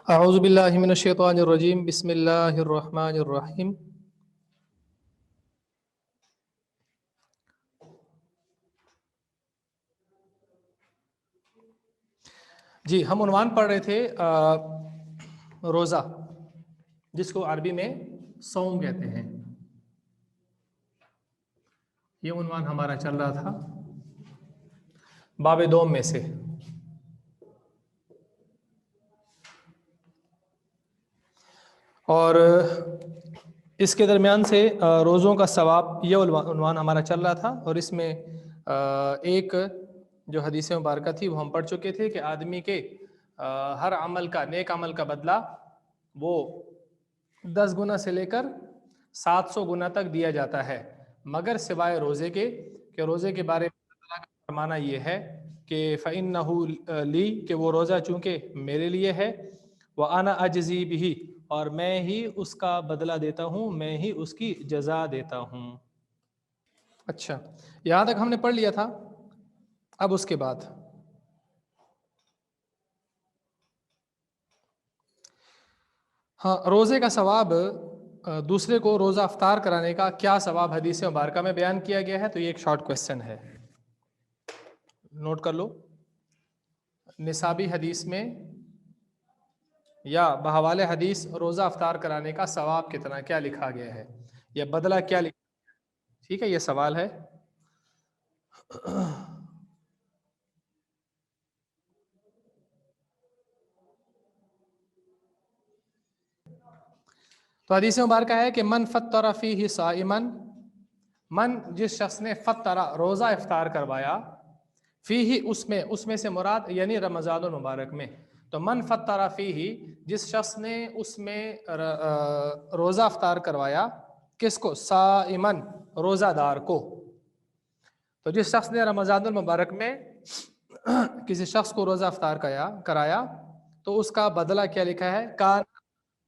اعوذ باللہ من الشیطان الرجیم بسم اللہ الرحمن الرحیم۔ جی ہم عنوان پڑھ رہے تھے روزہ، جس کو عربی میں صوم کہتے ہیں۔ یہ عنوان ہمارا چل رہا تھا باب دوم میں سے۔ اور اس کے درمیان سے روزوں کا ثواب، یہ عنوان ہمارا چل رہا تھا، اور اس میں ایک جو حدیث مبارکہ تھی وہ ہم پڑھ چکے تھے کہ آدمی کے ہر عمل کا، نیک عمل کا بدلہ وہ 10 گنا سے لے کر 700 گنا تک دیا جاتا ہے، مگر سوائے روزے کے، کہ روزے کے بارے میں اللہ کا فرمانا یہ ہے کہ فَإِنَّهُ لِي، کہ وہ روزہ چونکہ میرے لیے ہے، وَأَنَا أَجْزِي بِهِ، اور میں ہی اس کا بدلہ دیتا ہوں، میں ہی اس کی جزا دیتا ہوں۔ اچھا، یہاں تک ہم نے پڑھ لیا تھا۔ اب اس کے بعد روزے کا ثواب، دوسرے کو روزہ افطار کرانے کا کیا ثواب حدیث مبارکہ میں بیان کیا گیا ہے، تو یہ ایک شارٹ کویسچن ہے، نوٹ کر لو۔ نصابی حدیث میں یا بحوالے حدیث روزہ افطار کرانے کا ثواب کتنا، کیا لکھا گیا ہے، یا بدلہ کیا لکھا گیا ہے؟ ٹھیک ہے، یہ سوال ہے۔ تو حدیث مبارکہ ہے کہ من فطر فیہ صائما، من جس شخص نے فطر روزہ افطار کروایا، فیہ اس میں سے مراد یعنی رمضان المبارک میں، تو من فطر فیہ جس شخص نے اس میں روزہ افطار کروایا، کس کو؟ صائمن، روزہ دار کو۔ تو جس شخص نے رمضان المبارک میں کسی شخص کو روزہ افطار کرایا تو اس کا بدلہ کیا لکھا ہے؟ کان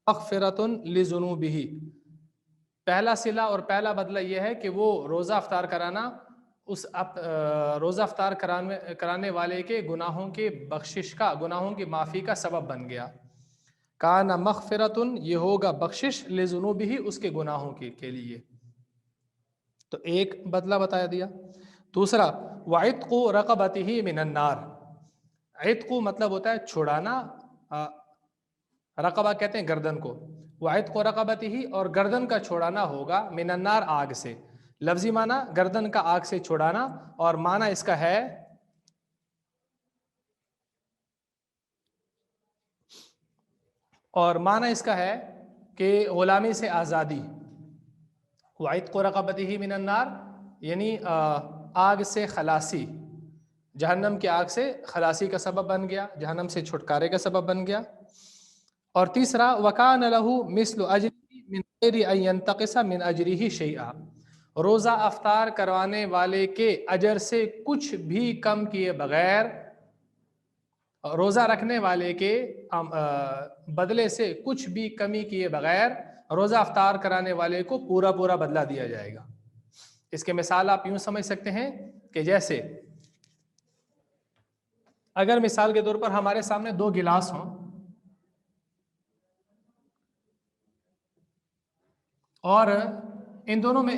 مغفرۃ لذنوبہ، پہلا صلہ اور پہلا بدلہ یہ ہے کہ وہ روزہ افطار کرانا اس روزہ افطار کرانے والے کے گناہوں کے بخشش کا، گناہوں کی معافی کا سبب بن گیا۔ کان مغفرۃ، یہ ہوگا بخشش، لذنوبہ، اس کے گناہوں کے لیے۔ تو ایک بدلہ بتایا دیا۔ دوسرا وعتق رقبتہ من النار، عتق مطلب ہوتا ہے چھڑانا، رقبہ کہتے ہیں گردن کو، وعتق رقبتہ، اور گردن کا چھڑانا ہوگا من النار، آگ سے۔ لفظی معنی گردن کا آگ سے چھڑانا، اور معنی اس کا ہے کہ غلامی سے آزادی۔ وعتق رقبتہ من النار یعنی آگ سے خلاصی، جہنم کی آگ سے خلاصی کا سبب بن گیا، جہنم سے چھٹکارے کا سبب بن گیا۔ اور تیسرا وکان لہ مثل اجرہ من غیر ان ینتقص من اجرہ شیئا، روزہ افطار کروانے والے کے اجر سے کچھ بھی کم کیے بغیر، روزہ رکھنے والے کے بدلے سے کچھ بھی کمی کیے بغیر روزہ افطار کرانے والے کو پورا پورا بدلہ دیا جائے گا۔ اس کے مثال آپ یوں سمجھ سکتے ہیں کہ جیسے اگر مثال کے طور پر ہمارے سامنے 2 گلاس ہوں، اور ان دونوں میں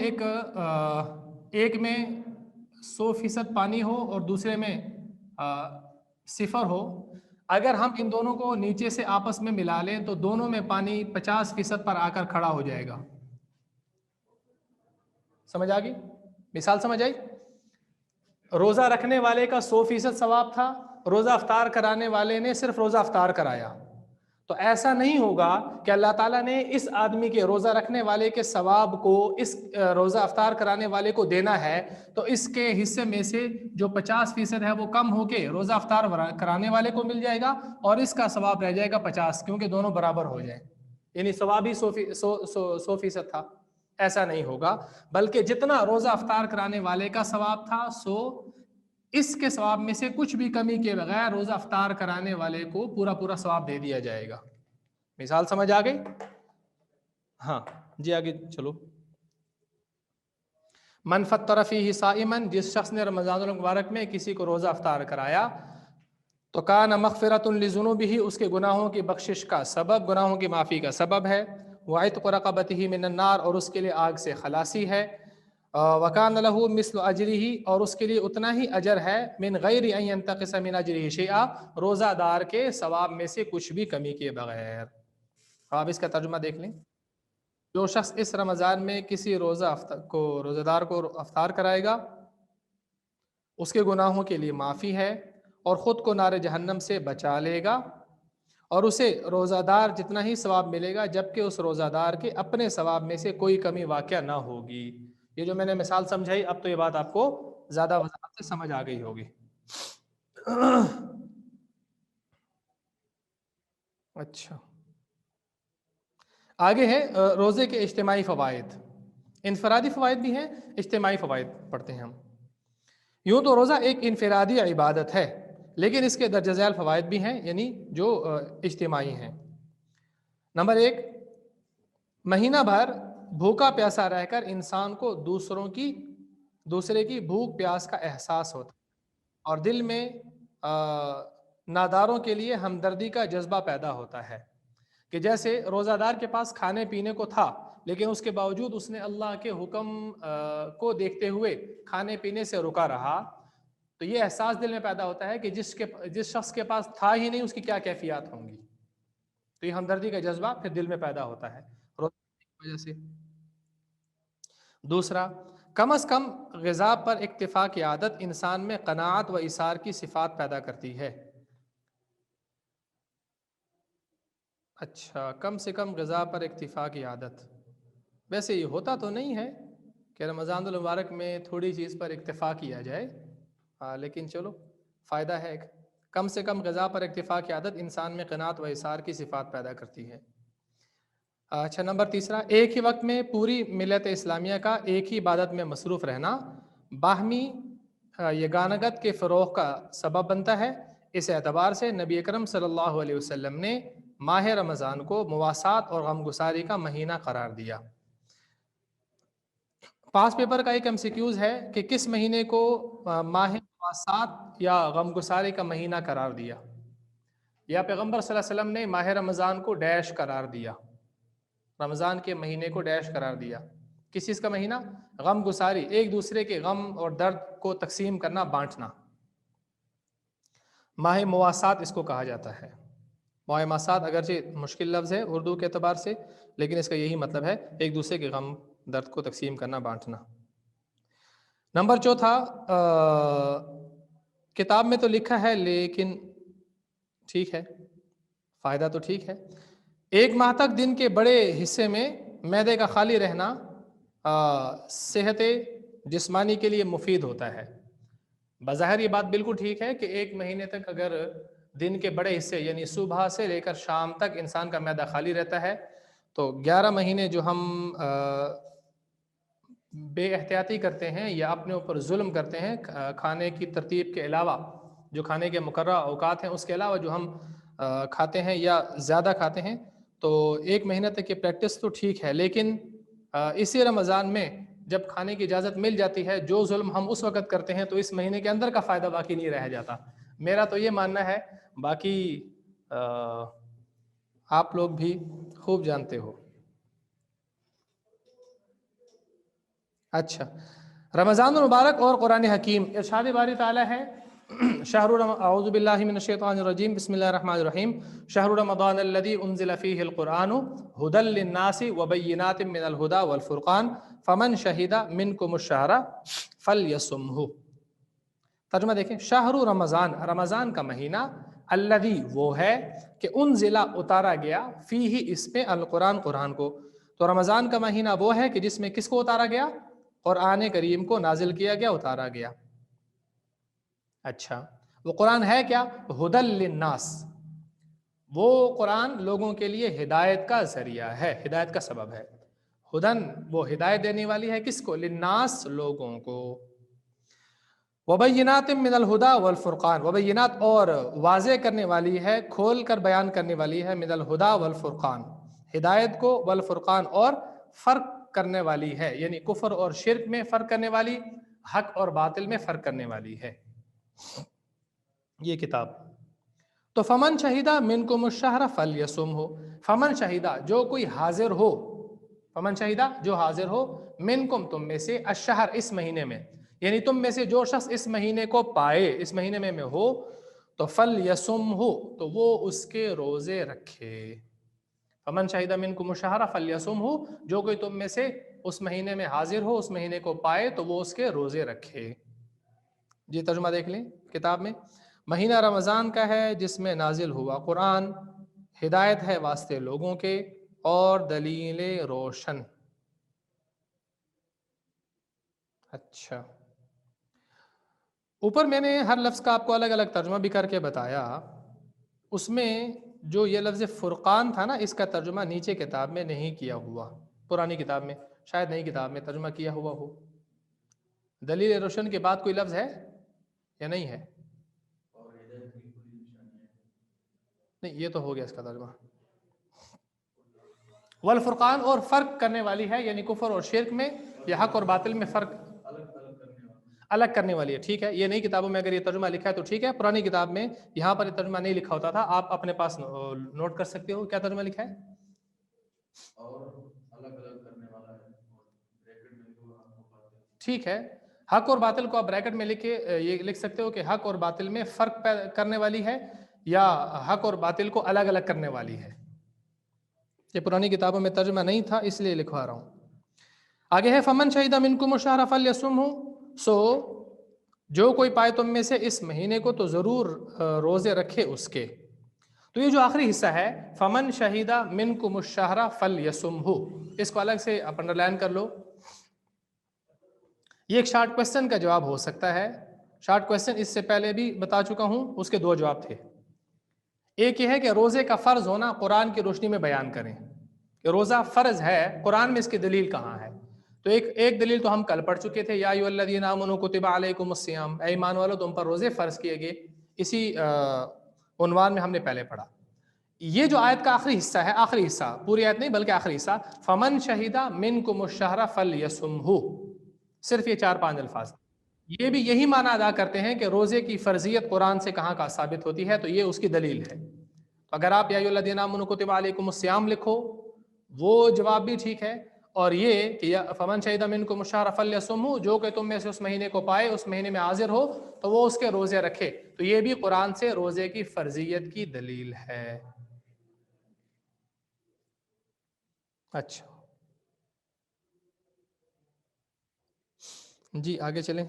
ایک میں 100% پانی ہو اور دوسرے میں 0 ہو، اگر ہم ان دونوں کو نیچے سے آپس میں ملا لیں تو دونوں میں پانی 50% پر آ کر کھڑا ہو جائے گا۔ سمجھ آ گئی مثال؟ سمجھ آئی؟ روزہ رکھنے والے کا 100% ثواب تھا، روزہ افطار کرانے والے نے صرف روزہ افطار کرایا، تو ایسا نہیں ہوگا کہ اللہ تعالیٰ نے اس آدمی کے روزہ رکھنے والے کے ثواب کو اس روزہ افطار کرانے والے کو دینا ہے تو اس کے حصے میں سے جو 50% ہے وہ کم ہو کے روزہ افطار کرانے والے کو مل جائے گا، اور اس کا ثواب رہ جائے گا 50، کیونکہ دونوں برابر ہو جائیں، یعنی ثواب ہی 100% تھا۔ ایسا نہیں ہوگا، بلکہ جتنا روزہ افطار کرانے والے کا ثواب تھا اس کے ثواب میں سے کچھ بھی کمی کے بغیر روزہ افطار کرانے والے کو پورا پورا ثواب دے دیا جائے گا۔ مثال سمجھ آ گئی؟ ہاں جی آگے چلو۔ من فطر فیہ صائما، جس شخص نے رمضان المبارک میں کسی کو روزہ افطار کرایا، تو کان مغفرۃ لذنوبہ، اس کے گناہوں کی بخشش کا سبب، گناہوں کی معافی کا سبب ہے، وعتق رقبتہ من النار، اور اس کے لیے آگ سے خلاصی ہے، وکان لہ مثل اجرہ، اور اس کے لیے اتنا ہی اجر ہے، من غیر ان ینتقص من اجرہ شیئا، روزہ دار کے ثواب میں سے کچھ بھی کمی کیے بغیر۔ آپ اس کا ترجمہ دیکھ لیں، جو شخص اس رمضان میں کسی روزہ دار کو افطار کرائے گا، اس کے گناہوں کے لیے معافی ہے، اور خود کو نار جہنم سے بچا لے گا، اور اسے روزہ دار جتنا ہی ثواب ملے گا، جبکہ اس روزہ دار کے اپنے ثواب میں سے کوئی کمی واقع نہ ہوگی۔ یہ جو میں نے مثال سمجھائی، اب تو یہ بات آپ کو زیادہ وضاحت سے سمجھ آ گئی ہوگی۔ اچھا، آگے ہے روزے کے اجتماعی فوائد۔ انفرادی فوائد بھی ہیں، اجتماعی فوائد پڑھتے ہیں ہم۔ یوں تو روزہ ایک انفرادی عبادت ہے، لیکن اس کے درجہ ذیل فوائد بھی ہیں، یعنی جو اجتماعی ہیں۔ نمبر 1، مہینہ بھر بھوکا پیاسا رہ کر انسان کو دوسرے کی بھوک پیاس کا احساس ہوتا ہے، اور دل میں ناداروں کے لیے ہمدردی کا جذبہ پیدا ہوتا ہے، کہ جیسے روزہ دار کے پاس کھانے پینے کو تھا، لیکن اس کے باوجود اس نے اللہ کے حکم کو دیکھتے ہوئے کھانے پینے سے رکا رہا، تو یہ احساس دل میں پیدا ہوتا ہے کہ جس شخص کے پاس تھا ہی نہیں، اس کی کیا کیفیات ہوں گی۔ تو یہ ہمدردی کا جذبہ پھر دل میں پیدا ہوتا ہے روزے کی وجہ سے۔ دوسرا، کم از کم غذا پر اکتفا کی عادت انسان میں قناعت و ایثار کی صفات پیدا کرتی ہے۔ اچھا، کم سے کم غذا پر اکتفا کی عادت، ویسے یہ ہوتا تو نہیں ہے کہ رمضان المبارک میں تھوڑی چیز پر اکتفا کیا جائے، لیکن چلو فائدہ ہے ایک۔ کم سے کم غذا پر اکتفا کی عادت انسان میں قناعت و ایثار کی صفات پیدا کرتی ہے۔ اچھا، نمبر تیسرا، ایک ہی وقت میں پوری ملت اسلامیہ کا ایک ہی عبادت میں مصروف رہنا باہمی یگانگت کے فروغ کا سبب بنتا ہے۔ اس اعتبار سے نبی اکرم صلی اللہ علیہ وسلم نے ماہ رمضان کو مواسات اور غمگساری کا مہینہ قرار دیا۔ پاس پیپر کا ایک MCQز ہے کہ کس مہینے کو ماہ مواسات یا غمگساری کا مہینہ قرار دیا، یا پیغمبر صلی اللہ علیہ وسلم نے ماہ رمضان کو ڈیش قرار دیا، رمضان کے مہینے کو ڈیش قرار دیا۔ کس چیز کا مہینہ؟ غم گساری، ایک دوسرے کے غم اور درد کو تقسیم کرنا، بانٹنا۔ ماہ مواسات اس کو کہا جاتا ہے۔ ماہ مواسات اگرچہ مشکل لفظ ہے اردو کے اعتبار سے، لیکن اس کا یہی مطلب ہے، ایک دوسرے کے غم درد کو تقسیم کرنا، بانٹنا۔ نمبر چوتھا، کتاب میں تو لکھا ہے لیکن ٹھیک ہے، فائدہ تو ٹھیک ہے، ایک ماہ تک دن کے بڑے حصے میں معدے کا خالی رہنا صحت جسمانی کے لیے مفید ہوتا ہے۔ بظاہر یہ بات بالکل ٹھیک ہے کہ ایک مہینے تک اگر دن کے بڑے حصے یعنی صبح سے لے کر شام تک انسان کا معدہ خالی رہتا ہے، تو 11 مہینے جو ہم بے احتیاطی کرتے ہیں یا اپنے اوپر ظلم کرتے ہیں کھانے کی ترتیب کے علاوہ، جو کھانے کے مقررہ اوقات ہیں اس کے علاوہ جو ہم کھاتے ہیں یا زیادہ کھاتے ہیں، تو ایک مہینہ تک کی پریکٹس تو ٹھیک ہے، لیکن اسی رمضان میں جب کھانے کی اجازت مل جاتی ہے، جو ظلم ہم اس وقت کرتے ہیں تو اس مہینے کے اندر کا فائدہ باقی نہیں رہ جاتا۔ میرا تو یہ ماننا ہے، باقی آپ لوگ بھی خوب جانتے ہو۔ اچھا، رمضان المبارک اور قرآن حکیم، ارشاد باری تعالیٰ ہے، اعوذ باللہ من الشیطان الرجیم، بسم اللہ الرحمن الرحیم، شہر رمضان الذی انزل فیہ القرآن ھدی للناس وبینات من الھدی والفرقان فمن شہد منکم الشہر فلیصمہ۔ ترجمہ دیکھیں، شہر رمضان، رمضان کا مہینہ، الذی وہ ہے کہ انزل اتارا گیا، فیہ اس میں، القرآن قرآن کو، تو رمضان کا مہینہ وہ ہے کہ جس میں کس کو اتارا گیا؟ قرآن کریم کو نازل کیا گیا، اتارا گیا۔ اچھا، وہ قرآن ہے کیا؟ ھدی للناس، وہ قرآن لوگوں کے لیے ہدایت کا ذریعہ ہے، ہدایت کا سبب ہے۔ ہدن، وہ ہدایت دینے والی ہے، کس کو؟ للناس، لوگوں کو۔ وبینات من الھدی والفرقان، وبینات اور واضح کرنے والی ہے، کھول کر بیان کرنے والی ہے، من الھدی والفرقان، ہدایت کو، والفرقان اور فرق کرنے والی ہے، یعنی کفر اور شرک میں فرق کرنے والی، حق اور باطل میں فرق کرنے والی ہے یہ کتاب۔ تو فمن شہیدہ منکم الشہر فلیصم ہو، فمن شہیدہ جو کوئی حاضر ہو، فمن شہیدہ جو حاضر ہو، منکم تم میں سے، الشہر اس مہینے میں، یعنی تم میں سے جو شخص اس مہینے کو پائے، اس مہینے میں ہو، تو فلیصم ہو، تو وہ اس کے روزے رکھے۔ فمن شہیدہ منکم الشہر فلیصم ہو، جو کوئی تم میں سے اس مہینے میں حاضر ہو، اس مہینے کو پائے، تو وہ اس کے روزے رکھے۔ جی ترجمہ دیکھ لیں کتاب میں، مہینہ رمضان کا ہے جس میں نازل ہوا قرآن، ہدایت ہے واسطے لوگوں کے اور دلیل روشن۔ اچھا، اوپر میں نے ہر لفظ کا آپ کو الگ الگ ترجمہ بھی کر کے بتایا، اس میں جو یہ لفظ فرقان تھا نا، اس کا ترجمہ نیچے کتاب میں نہیں کیا ہوا، پرانی کتاب میں، شاید نئی کتاب میں ترجمہ کیا ہوا ہو۔ دلیل روشن کے بعد کوئی لفظ ہے یا نہیں ہے؟ نہیں، یہ تو ہو گیا اس کا ترجمہ۔ والفرقان، اور فرق کرنے والی ہے، یعنی کفر اور شرک میں یا حق اور باطل میں فرق الگ کرنے والی ہے۔ ٹھیک ہے، یہ نئی کتابوں میں اگر یہ ترجمہ لکھا ہے تو ٹھیک ہے، پرانی کتاب میں یہاں پر یہ ترجمہ نہیں لکھا ہوتا تھا، آپ اپنے پاس نوٹ کر سکتے ہو کیا ترجمہ لکھا ہے۔ اور الگ الگ کرنے والا ہے، ٹھیک ہے، حق اور باطل کو آپ بریکٹ میں لکھ کے یہ لکھ سکتے ہو کہ حق اور باطل میں فرق کرنے والی ہے، یا حق اور باطل کو الگ الگ کرنے والی ہے۔ یہ پرانی کتابوں میں ترجمہ نہیں تھا، اس لیے لکھوا رہا ہوں۔ آگے ہے فمن شہید منکم الشہر فلیصمہ، سو جو کوئی پائے تم میں سے اس مہینے کو تو ضرور روزے رکھے اس کے۔ تو یہ جو آخری حصہ ہے فمن شہید منکم الشہر فلیصمہ، اس کو الگ سے آپ انڈر لائن کر لو۔ یہ ایک شارٹ کویسچن کا جواب ہو سکتا ہے۔ شارٹ کویسچن اس سے پہلے بھی بتا چکا ہوں، اس کے دو جواب تھے۔ ایک یہ ہے کہ روزے کا فرض ہونا قرآن کی روشنی میں بیان کریں کہ روزہ فرض ہے، قرآن میں اس کی دلیل کہاں ہے۔ تو ایک دلیل تو ہم کل پڑھ چکے تھے، یا ایھا الذین آمنوا کتب علیکم الصیام، اے ایمان والو تم پر روزے فرض کیے گئے، اسی عنوان میں ہم نے پہلے پڑھا۔ یہ جو آیت کا آخری حصہ ہے، آخری حصہ پوری آیت نہیں بلکہ آخری حصہ، فمن شہید منکم الشہر فلیصمہ، صرف یہ 4-5 الفاظ، یہ بھی یہی معنی ادا کرتے ہیں کہ روزے کی فرضیت قرآن سے کہاں ثابت ہوتی ہے، تو یہ اس کی دلیل ہے۔ اگر آپ یا ایھا الذین آمنوا کتب علیکم الصیام لکھو، وہ جواب بھی ٹھیک ہے، اور یہ کہ فمن شہید منکم الشہر فلیصمہ، جو کہ تم میں سے اس مہینے کو پائے، اس مہینے میں حاضر ہو، تو وہ اس کے روزے رکھے، تو یہ بھی قرآن سے روزے کی فرضیت کی دلیل ہے۔ اچھا جی آگے چلیں۔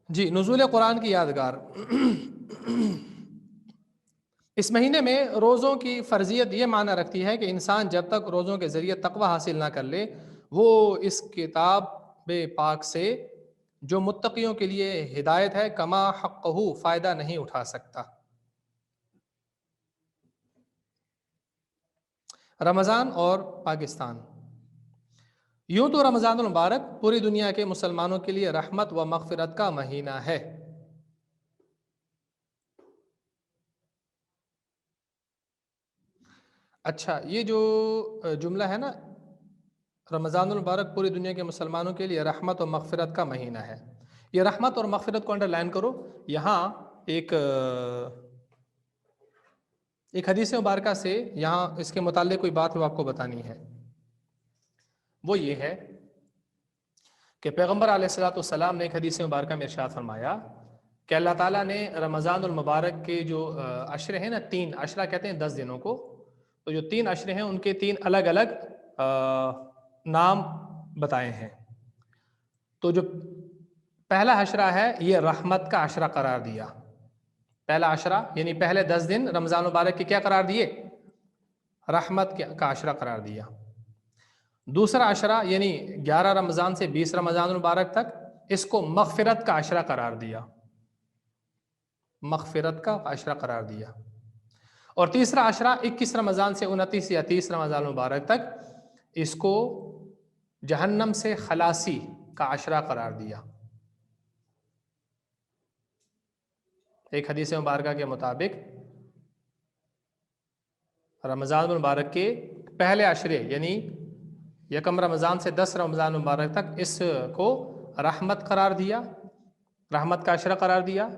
جی نزول قرآن کی یادگار۔ اس مہینے میں روزوں کی فرضیت یہ معنی رکھتی ہے کہ انسان جب تک روزوں کے ذریعے تقوی حاصل نہ کر لے، وہ اس کتاب پاک سے جو متقیوں کے لیے ہدایت ہے کما حقہ فائدہ نہیں اٹھا سکتا۔ رمضان اور پاکستان۔ یوں تو رمضان المبارک پوری دنیا کے مسلمانوں کے لیے رحمت و مغفرت کا مہینہ ہے۔ اچھا، یہ جو جملہ ہے نا، رمضان المبارک پوری دنیا کے مسلمانوں کے لیے رحمت و مغفرت کا مہینہ ہے، یہ رحمت اور مغفرت کو انڈر لائن کرو۔ یہاں ایک حدیث مبارکہ سے یہاں اس کے متعلق کوئی بات وہ آپ کو بتانی ہے، وہ یہ ہے کہ پیغمبر علیہ الصلوۃ والسلام نے ایک حدیث مبارکہ میں ارشاد فرمایا کہ اللہ تعالیٰ نے رمضان المبارک کے جو عشرے ہیں نا، 3 عشرہ کہتے ہیں 10 دنوں کو، تو جو 3 عشرے ہیں ان کے 3 الگ الگ نام بتائے ہیں۔ تو جو پہلا عشرہ ہے یہ رحمت کا عشرہ قرار دیا، پہلا عشرہ یعنی پہلے 10 دن رمضان المبارک کے کیا قرار دیے؟ رحمت کا عشرہ قرار دیا۔ دوسرا عشرہ یعنی 11 رمضان سے 20 رمضان المبارک تک، اس کو مغفرت کا عشرہ قرار دیا، مغفرت کا عشرہ قرار دیا۔ اور تیسرا عشرہ 21 رمضان سے 29 یا 30 رمضان المبارک تک، اس کو جہنم سے خلاصی کا عشرہ قرار دیا۔ ایک حدیث مبارکہ کے مطابق رمضان المبارک کے پہلے عشرے یعنی یکم رمضان سے 10 رمضان مبارک تک اس کو رحمت قرار دیا، رحمت کا عشرہ قرار دیا.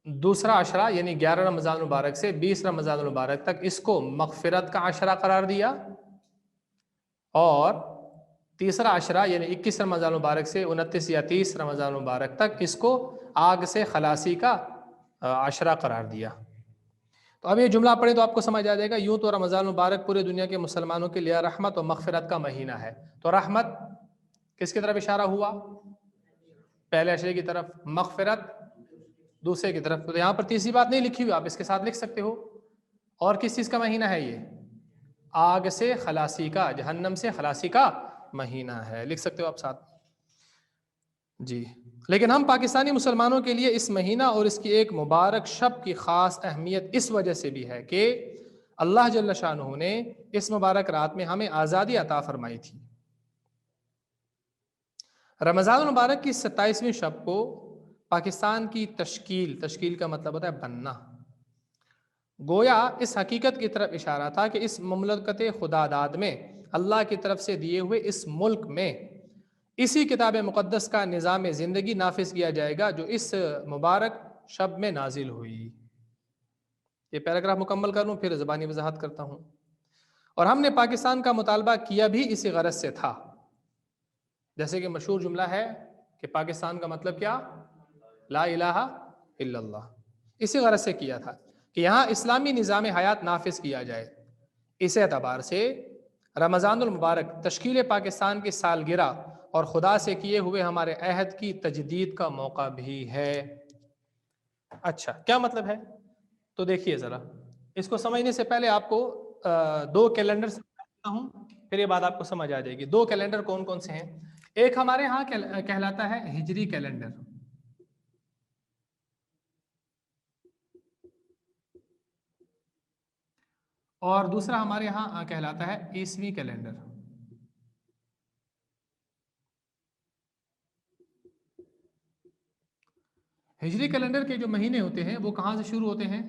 دوسرا عشرہ یعنی 11 رمضان مبارک سے 20 رمضان مبارک تک اس کو مغفرت کا عشرہ قرار دیا، اور تیسرا عشرہ یعنی 21 رمضان مبارک سے 29 یا 30 رمضان مبارک تک اس کو آگ سے خلاصی کا عشرہ قرار دیا. تو اب یہ جملہ پڑھیں تو آپ کو سمجھ آ جائے گا. یوں تو رمضان مبارک پورے دنیا کے مسلمانوں کے لیے رحمت و مغفرت کا مہینہ ہے. تو رحمت کس کی طرف اشارہ ہوا؟ پہلے عشرے کی طرف. مغفرت دوسرے کی طرف. تو یہاں پر تیسری بات نہیں لکھی ہوئی، آپ اس کے ساتھ لکھ سکتے ہو. اور کس چیز کا مہینہ ہے یہ؟ آگ سے خلاصی کا، جہنم سے خلاصی کا مہینہ ہے. لکھ سکتے ہو آپ ساتھ جی. لیکن ہم پاکستانی مسلمانوں کے لیے اس مہینہ اور اس کی ایک مبارک شب کی خاص اہمیت اس وجہ سے بھی ہے کہ اللہ جل شانہ نے اس مبارک رات میں ہمیں آزادی عطا فرمائی تھی. رمضان المبارک کی 27ویں شب کو پاکستان کی تشکیل کا مطلب ہوتا ہے بننا، گویا اس حقیقت کی طرف اشارہ تھا کہ اس مملکت خدا داد میں اللہ کی طرف سے دیے ہوئے اس ملک میں اسی کتاب مقدس کا نظام زندگی نافذ کیا جائے گا جو اس مبارک شب میں نازل ہوئی. یہ پیراگراف مکمل کر لوں پھر زبانی وضاحت کرتا ہوں. اور ہم نے پاکستان کا مطالبہ کیا بھی اسی غرض سے تھا. جیسے کہ مشہور جملہ ہے کہ پاکستان کا مطلب کیا؟ لا الہ الا اللہ. اسی غرض سے کیا تھا کہ یہاں اسلامی نظام حیات نافذ کیا جائے. اس اعتبار سے رمضان المبارک تشکیل پاکستان کی سالگرہ اور خدا سے کیے ہوئے ہمارے عہد کی تجدید کا موقع بھی ہے. اچھا کیا مطلب ہے؟ تو دیکھیے ذرا اس کو سمجھنے سے پہلے آپ کو 2 کیلنڈر سمجھتا ہوں، پھر یہ بات آپ کو سمجھ آ جائے گی. 2 کیلنڈر کون کون سے ہیں؟ ایک ہمارے ہاں کہلاتا ہے ہجری کیلنڈر، اور دوسرا ہمارے ہاں کہلاتا ہے عیسوی کیلنڈر. ہجری کیلنڈر کے جو مہینے ہوتے ہیں وہ کہاں سے شروع ہوتے ہیں؟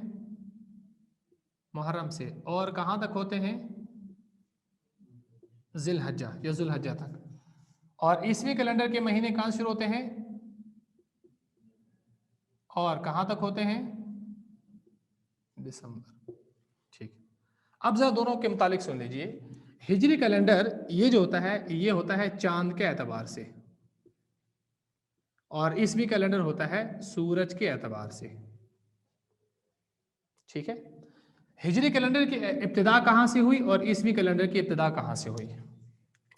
محرم سے، اور کہاں تک ہوتے ہیں؟ ذی الحجہ یا ذو الحجہ تک. اور عیسوی کیلنڈر کے مہینے کہاں شروع ہوتے ہیں اور کہاں تک ہوتے ہیں؟ دسمبر. ٹھیک. اب ذرا دونوں کے متعلق سن لیجئے. ہجری کیلنڈر یہ جو ہوتا ہے یہ ہوتا ہے چاند کے اعتبار سے، اور عیسوی کیلنڈر ہوتا ہے سورج کے اعتبار سے. ٹھیک ہے. ہجری کیلنڈر کی ابتدا کہاں سے ہوئی اور عیسوی کیلنڈر کی ابتدا کہاں سے ہوئی؟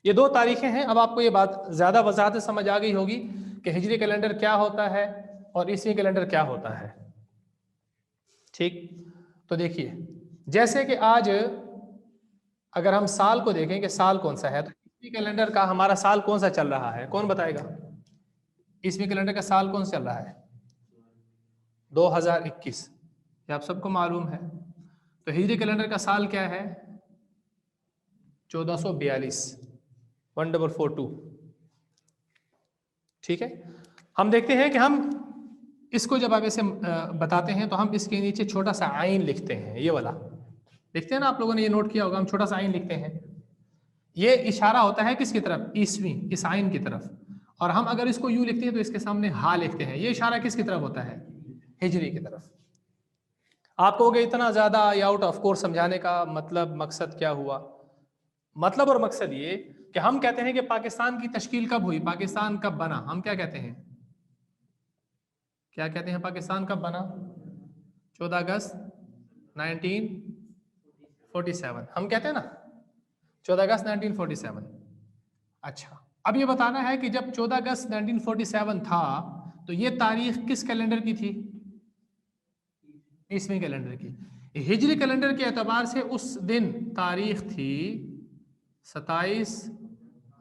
یہ 2 تاریخیں ہیں. اب آپ کو یہ بات زیادہ وضاحت سے سمجھ آ گئی ہوگی کہ ہجری کیلنڈر کیا ہوتا ہے اور عیسوی کیلنڈر کیا ہوتا ہے. ٹھیک. تو دیکھیے جیسے کہ آج اگر ہم سال کو دیکھیں کہ سال کون سا ہے، تو عیسوی کیلنڈر کا ہمارا سال کون سا چل رہا ہے؟ کون بتائے گا؟ عیسوی کیلنڈر کا سال کون سا چل رہا ہے؟ 2021. یہ آپ سب کو معلوم ہے. تو ہجری کیلنڈر کا سال کیا ہے؟ 1442 1442. ٹھیک ہے. ہم دیکھتے ہیں کہ ہم اس کو جب آپ ایسے بتاتے ہیں تو ہم اس کے نیچے چھوٹا سا آئین لکھتے ہیں. یہ والا لکھتے ہیں نا، آپ لوگوں نے یہ نوٹ کیا ہوگا، ہم چھوٹا سا آئین لکھتے ہیں. یہ اشارہ ہوتا ہے کس کی طرف؟ عیسوی، اس آئین کی طرف. اور ہم اگر اس کو یوں لکھتے ہیں تو اس کے سامنے ہا لکھتے ہیں. یہ اشارہ کس کی طرف ہوتا ہے؟ ہجری کی طرف. آپ کہو گے اتنا زیادہ یا آؤٹ آف کورس سمجھانے کا مطلب مقصد کیا ہوا؟ مطلب اور مقصد یہ کہ ہم کہتے ہیں کہ پاکستان کی تشکیل کب ہوئی، پاکستان کب بنا. ہم کیا کہتے ہیں؟ کیا کہتے ہیں پاکستان کب بنا؟ 14 اگست 1947. ہم کہتے ہیں نا 14 اگست 1947. اچھا اب یہ بتانا ہے کہ جب 14 اگست 1947 تھا تو یہ تاریخ کس کیلنڈر کی تھی؟ عیسوی کیلنڈر کی. ہجری کیلنڈر کے اعتبار سے اس دن تاریخ تھی 27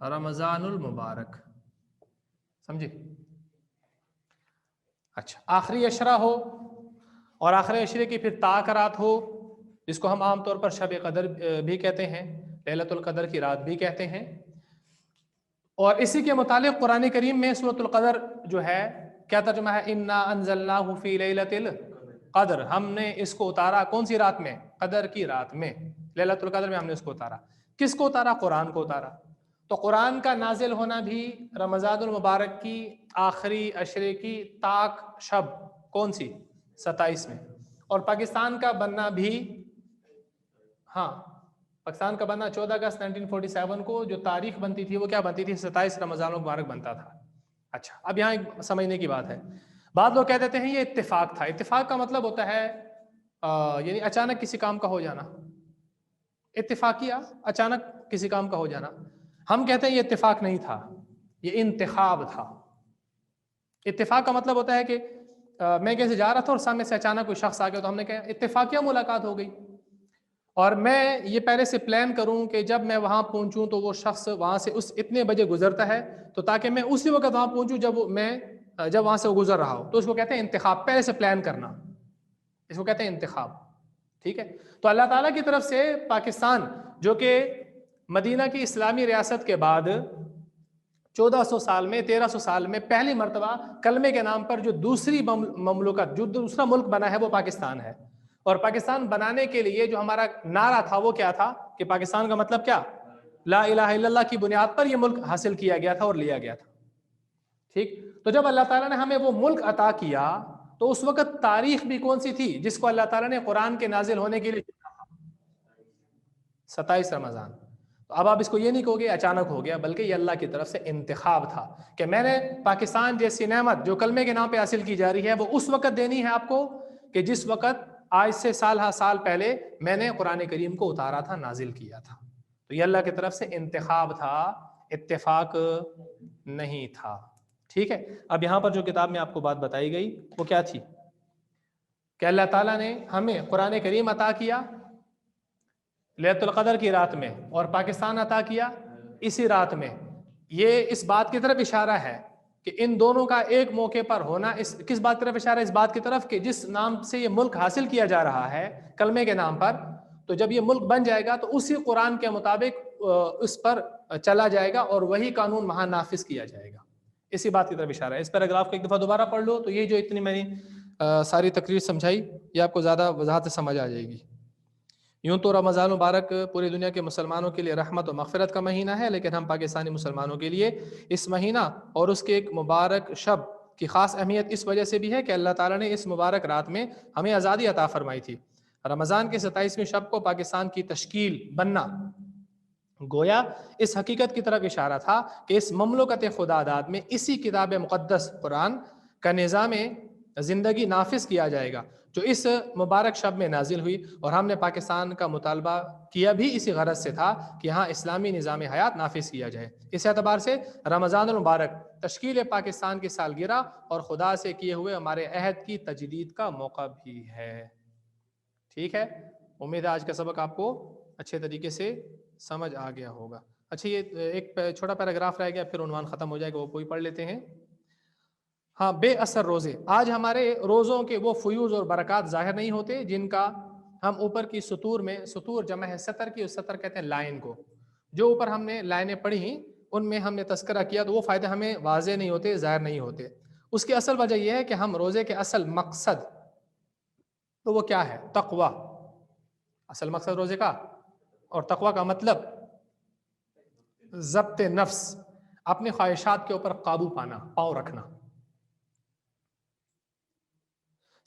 رمضان المبارک. سمجھے؟ اچھا آخری عشرہ ہو اور آخری عشرے کی پھر تاکرات ہو، جس کو ہم عام طور پر شب قدر بھی کہتے ہیں، لیلۃ القدر کی رات بھی کہتے ہیں. اور اسی کے متعلق قرآن کریم میں سورۃ القدر جو ہے کیا ترجمہ ہے؟ انا انزلناہ فی لیلۃ القدر. ہم نے اس کو اتارا کون سی رات میں؟ قدر کی رات میں. لیلۃ القدر میں ہم نے اس کو اتارا. کس کو اتارا؟ قرآن کو اتارا. تو قرآن کا نازل ہونا بھی رمضان المبارک کی آخری عشرے کی طاق شب کون سی؟ 27 میں. اور پاکستان کا بننا بھی، ہاں پاکستان کا بننا 14 اگست 1947 کو جو تاریخ بنتی تھی وہ کیا بنتی تھی؟ 27 رمضان المبارک بنتا تھا. اچھا اب یہاں ایک سمجھنے کی بات ہے. بعض لوگ کہہ دیتے ہیں یہ اتفاق تھا. اتفاق کا مطلب ہوتا ہے یعنی اچانک کسی کام کا ہو جانا. اتفاقیہ اچانک کسی کام کا ہو جانا. ہم کہتے ہیں یہ اتفاق نہیں تھا، یہ انتخاب تھا. اتفاق کا مطلب ہوتا ہے کہ میں کیسے جا رہا تھا اور سامنے سے اچانک کوئی شخص آ گیا تو ہم نے کہا اتفاقیہ ملاقات ہو گئی. اور میں یہ پہلے سے پلان کروں کہ جب میں وہاں پہنچوں تو وہ شخص وہاں سے اس اتنے بجے گزرتا ہے تو تاکہ میں اسی وقت وہاں پہنچوں جب وہاں سے وہ گزر رہا ہو. تو اس کو کہتے ہیں انتخاب، پہلے سے پلان کرنا، اس کو کہتے ہیں انتخاب. ٹھیک ہے. تو اللہ تعالیٰ کی طرف سے پاکستان جو کہ مدینہ کی اسلامی ریاست کے بعد 1400 سال میں 1300 سال میں پہلی مرتبہ کلمے کے نام پر جو دوسری مملکت، جو دوسرا ملک بنا ہے وہ پاکستان ہے. اور پاکستان بنانے کے لیے جو ہمارا نعرہ تھا وہ کیا تھا کہ پاکستان کا مطلب کیا؟ لا الہ الا اللہ کی بنیاد پر یہ ملک حاصل کیا گیا تھا اور لیا گیا تھا. ٹھیک. تو جب اللہ تعالیٰ نے ہمیں وہ ملک عطا کیا تو اس وقت تاریخ بھی کون سی تھی جس کو اللہ تعالیٰ نے قرآن کے نازل ہونے کے لیے 27 رمضان. تو اب آپ اس کو یہ نہیں کہو گے اچانک ہو گیا، بلکہ یہ اللہ کی طرف سے انتخاب تھا کہ میں نے پاکستان جیسی نعمت جو کلمے کے نام پہ حاصل کی جا رہی ہے وہ اس وقت دینی ہے آپ کو کہ جس وقت آج سے سال پہلے میں نے قرآن کریم کو اتارا تھا، نازل کیا تھا. تو یہ اللہ کی طرف سے انتخاب تھا، اتفاق نہیں تھا. ٹھیک ہے. اب یہاں پر جو کتاب میں آپ کو بات بتائی گئی وہ کیا تھی کہ اللہ تعالیٰ نے ہمیں قرآن کریم عطا کیا لیلۃ القدر کی رات میں اور پاکستان عطا کیا اسی رات میں. یہ اس بات کی طرف اشارہ ہے کہ ان دونوں کا ایک موقع پر ہونا کس بات کی طرف اشارہ ہے؟ اس بات کی طرف کہ جس نام سے یہ ملک حاصل کیا جا رہا ہے کلمے کے نام پر، تو جب یہ ملک بن جائے گا تو اسی قرآن کے مطابق اس پر چلا جائے گا اور وہی قانون وہاں نافذ کیا جائے گا. اسی بات کی طرف اشارہ ہے. اس پیراگراف کو ایک دفعہ دوبارہ پڑھ لو تو یہ جو اتنی میں نے ساری تقریر سمجھائی یہ آپ کو زیادہ وضاحت سے سمجھ آ جائے گی. یوں تو رمضان مبارک پوری دنیا کے مسلمانوں کے لیے رحمت و مغفرت کا مہینہ ہے، لیکن ہم پاکستانی مسلمانوں کے لیے اس مہینہ اور اس کے ایک مبارک شب کی خاص اہمیت اس وجہ سے بھی ہے کہ اللہ تعالیٰ نے اس مبارک رات میں ہمیں آزادی عطا فرمائی تھی. رمضان کے 27ویں شب کو پاکستان کی تشکیل بننا گویا اس حقیقت کی طرف اشارہ تھا کہ اس مملکت خدا داد میں اسی کتاب مقدس قرآن کا نظام زندگی نافذ کیا جائے گا جو اس مبارک شب میں نازل ہوئی. اور ہم نے پاکستان کا مطالبہ کیا بھی اسی غرض سے تھا کہ یہاں اسلامی نظام حیات نافذ کیا جائے. اس اعتبار سے رمضان المبارک تشکیل پاکستان کی سالگرہ اور خدا سے کیے ہوئے ہمارے عہد کی تجدید کا موقع بھی ہے. ٹھیک ہے. امید ہے آج کا سبق آپ کو اچھے طریقے سے سمجھ آ گیا ہوگا. اچھا یہ ایک چھوٹا پیراگراف رہ گیا پھر عنوان ختم ہو جائے گا، وہ کوئی پڑھ لیتے ہیں. ہاں، بے اثر روزے. آج ہمارے روزوں کے وہ فیوز اور برکات ظاہر نہیں ہوتے جن کا ہم اوپر کی سطور میں، سطور جمع ہے سطر کی، اس سطر کہتے ہیں لائن کو، جو اوپر ہم نے لائنیں پڑھی ان میں ہم نے تذکرہ کیا تو وہ فائدے ہمیں واضح نہیں ہوتے، ظاہر نہیں ہوتے. اس کی اصل وجہ یہ ہے کہ ہم روزے کے اصل مقصد تو وہ کیا ہے؟ تقوی. اصل مقصد روزے کا اور تقوی کا مطلب ضبط نفس، اپنی خواہشات کے اوپر قابو پانا، پاؤں رکھنا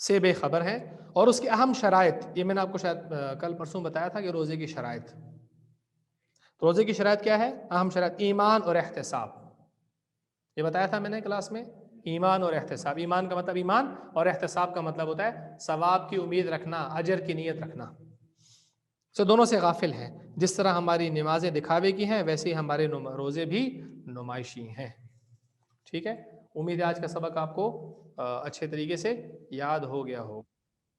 سے بے خبر ہے. اور اس کی اہم شرائط یہ میں نے آپ کو شاید کل پرسوں بتایا تھا کہ روزے کی شرائط. روزے کی شرائط کیا ہے؟ اہم شرائط ایمان اور احتساب. یہ بتایا تھا میں نے کلاس میں، ایمان اور احتساب. ایمان کا مطلب ایمان اور احتساب کا مطلب ہوتا ہے ثواب کی امید رکھنا، اجر کی نیت رکھنا. سے دونوں سے غافل ہیں. جس طرح ہماری نمازیں دکھاوے کی ہیں ویسے ہی ہمارے روزے بھی نمائشی ہیں. ٹھیک ہے. امید ہے آج کا سبق آپ کو اچھے طریقے سے یاد ہو گیا ہو.